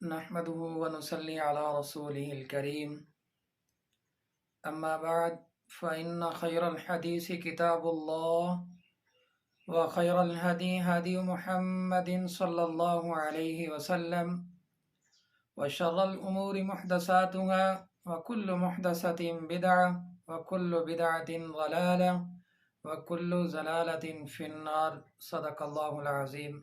नहमदुहु व नुसल्ली अला रसूलिहिल करीम अम्मा बाद फ़इन्न खैरल हदीस किताबुल्लाह व खैरल हदी हदी मुहम्मदिन सल्लल्लाहु अलैहि वसल्लम व शर्रल उमूरि मुहदसातुहा व कुल्लु मुहदसतिन बिदअह व कुल्लु बिदअतिन ज़लालह व कुल्लु ज़लालतिन फिन्नार। सदक़ल्लाहुल अज़ीम।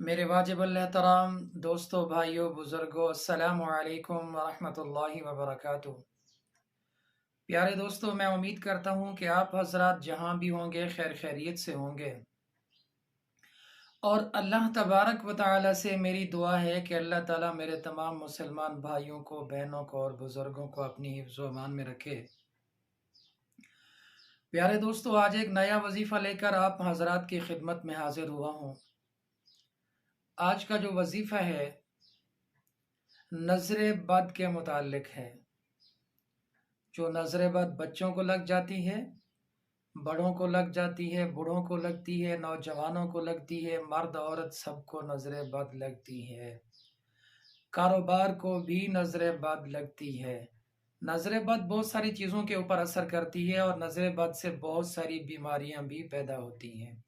मेरे वाजिबुल एहतराम दोस्तों, भाइयों, बुज़ुर्गों, अस्सलामु अलैकुम व रहमतुल्लाहि व बरकातुहू। प्यारे दोस्तों, मैं उम्मीद करता हूँ कि आप हज़रात जहाँ भी होंगे खैर खैरियत से होंगे, और अल्लाह तबारक व तआला से मेरी दुआ है कि अल्लाह ताला मेरे तमाम मुसलमान भाइयों को, बहनों को और बुज़ुर्गों को अपनी हिफ्ज़ व अमान में रखे। प्यारे दोस्तों, आज एक नया वजीफ़ा लेकर आप हज़रात की खिदमत में हाजिर हुआ हूँ। आज का जो वजीफ़ा है नज़र बद के मुतालिक है। जो नज़र बद बच्चों को लग जाती है, बड़ों को लग जाती है, बूढ़ों को लगती है, नौजवानों को लगती है, मर्द औरत सबको नज़र बद लगती है। कारोबार को भी नज़र बद लगती है। नज़र बद बहुत सारी चीज़ों के ऊपर असर करती है और नज़र बद से बहुत सारी बीमारियां भी पैदा होती हैं।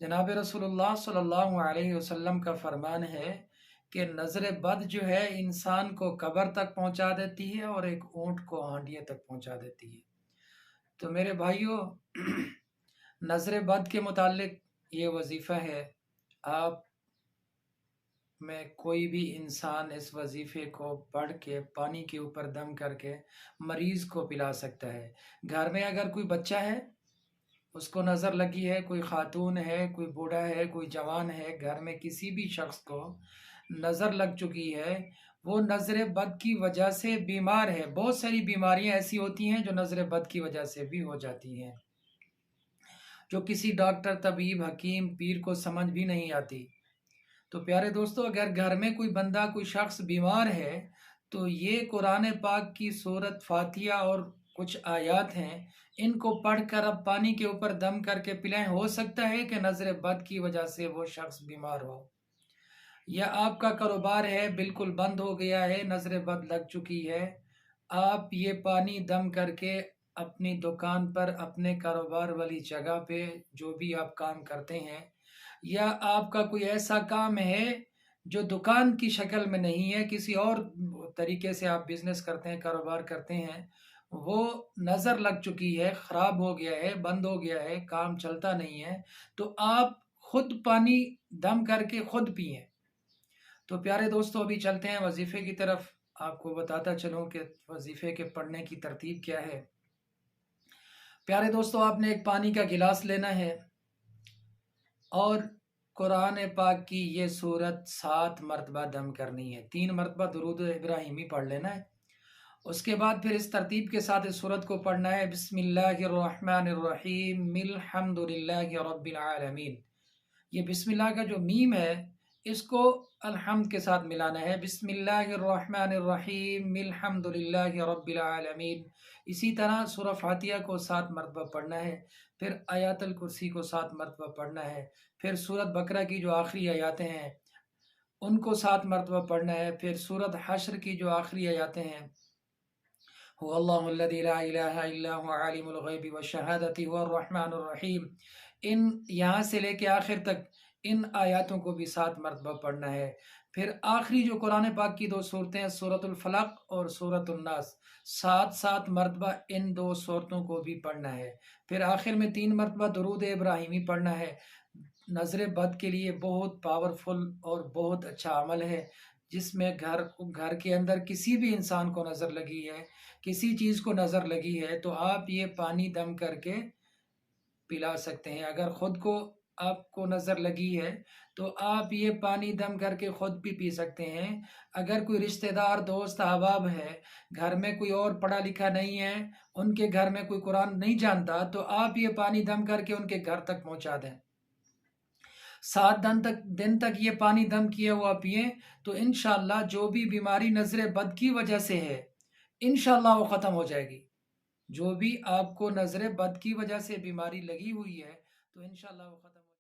जनाब रसूलुल्लाह सल्लल्लाहु अलैहि वसल्लम का फरमान है कि नज़र बद जो है इंसान को कब्र तक पहुंचा देती है और एक ऊँट को हांडिए तक पहुंचा देती है। तो मेरे भाइयों, नज़र बद के मुतालिक ये वजीफ़ा है। आप में कोई भी इंसान इस वजीफ़े को पढ़ के पानी के ऊपर दम करके मरीज़ को पिला सकता है। घर में अगर कोई बच्चा है, उसको नज़र लगी है, कोई खातून है, कोई बूढ़ा है, कोई जवान है, घर में किसी भी शख्स को नज़र लग चुकी है, वो नज़र बद की वजह से बीमार है। बहुत सारी बीमारियां ऐसी होती हैं जो नज़र बद की वजह से भी हो जाती हैं, जो किसी डॉक्टर, तबीब, हकीम, पीर को समझ भी नहीं आती। तो प्यारे दोस्तों, अगर घर में कोई बंदा, कोई शख्स बीमार है, तो ये कुरान पाक की सूरत फातिहा और कुछ आयत हैं, इनको पढ़कर अब पानी के ऊपर दम करके पिलाएं। हो सकता है कि नज़र बद की वजह से वो शख्स बीमार हो, या आपका कारोबार है बिल्कुल बंद हो गया है, नज़र बद लग चुकी है। आप ये पानी दम करके अपनी दुकान पर, अपने कारोबार वाली जगह पे, जो भी आप काम करते हैं, या आपका कोई ऐसा काम है जो दुकान की शक्ल में नहीं है, किसी और तरीके से आप बिजनेस करते हैं, कारोबार करते हैं, वो नज़र लग चुकी है, ख़राब हो गया है, बंद हो गया है, काम चलता नहीं है, तो आप खुद पानी दम करके खुद पिएं। तो प्यारे दोस्तों, अभी चलते हैं वजीफ़े की तरफ। आपको बताता चलूं कि वजीफ़े के पढ़ने की तरतीब क्या है। प्यारे दोस्तों, आपने एक पानी का गिलास लेना है और कुरान पाक की ये सूरत 7 मरतबा दम करनी है। 3 मरतबा दुरूद इब्राहिमी पढ़ लेना है। उसके बाद फिर इस तरतीब के साथ इस सूरत को पढ़ना है। बिस्मिल्लाहिर्रहमानिर्रहीम अल्हम्दुलिल्लाहि रब्बिल आलमीन। ये बिस्मिल्लाह का जो मीम है, इसको अल्हम्द के साथ मिलाना है। बिस्मिल्लाहिर्रहमानिर्रहीम अल्हम्दुलिल्लाहि रब्बिल आलमीन। इसी तरह सूरह फातिहा को 7 मरतबा पढ़ना है। फिर आयतुल कुर्सी को 7 मरतबा पढ़ना है। फिर सूरत बकरा की जो आखिरी आयतें हैं उनको 7 मरतबा पढ़ना है। फिर सूरत हश्र की जो आखिरी आयतें हैं, हुवल्लाहुल्लज़ी ला इलाहा इल्ला हुवा आलिमुल ग़ैबि वश्शहादति हुवर रहमानुर रहीम, इन यहाँ से लेके आखिर तक इन आयतों को भी 7 मरतबा पढ़ना है। फिर आखिरी जो कुरान पाक की 2 सूरतें हैं, सूरतुल फलक और सूरतुन नास, 7-7 मरतबा इन 2 सूरतों को भी पढ़ना है। फिर आखिर में 3 मरतबा दुरूद इब्राहिमी पढ़ना है। नज़र बद के लिए बहुत पावरफुल और बहुत अच्छा अमल है, जिसमें घर के अंदर किसी भी इंसान को नज़र लगी है, किसी चीज़ को नज़र लगी है, तो आप ये पानी दम करके पिला सकते हैं। अगर ख़ुद को आपको नज़र लगी है तो आप ये पानी दम करके ख़ुद भी पी सकते हैं। अगर कोई रिश्तेदार, दोस्त, अहबाब है, घर में कोई और पढ़ा लिखा नहीं है, उनके घर में कोई कुरान नहीं जानता, तो आप ये पानी दम करके उनके घर तक पहुँचा दें। 7 दिन तक ये पानी दम किया हुआ पिए, तो इंशाअल्लाह जो भी बीमारी नज़र बद की वजह से है, इंशाअल्लाह वो ख़त्म हो जाएगी। जो भी आपको नज़र बद की वजह से बीमारी लगी हुई है, तो इंशाअल्लाह वो ख़त्म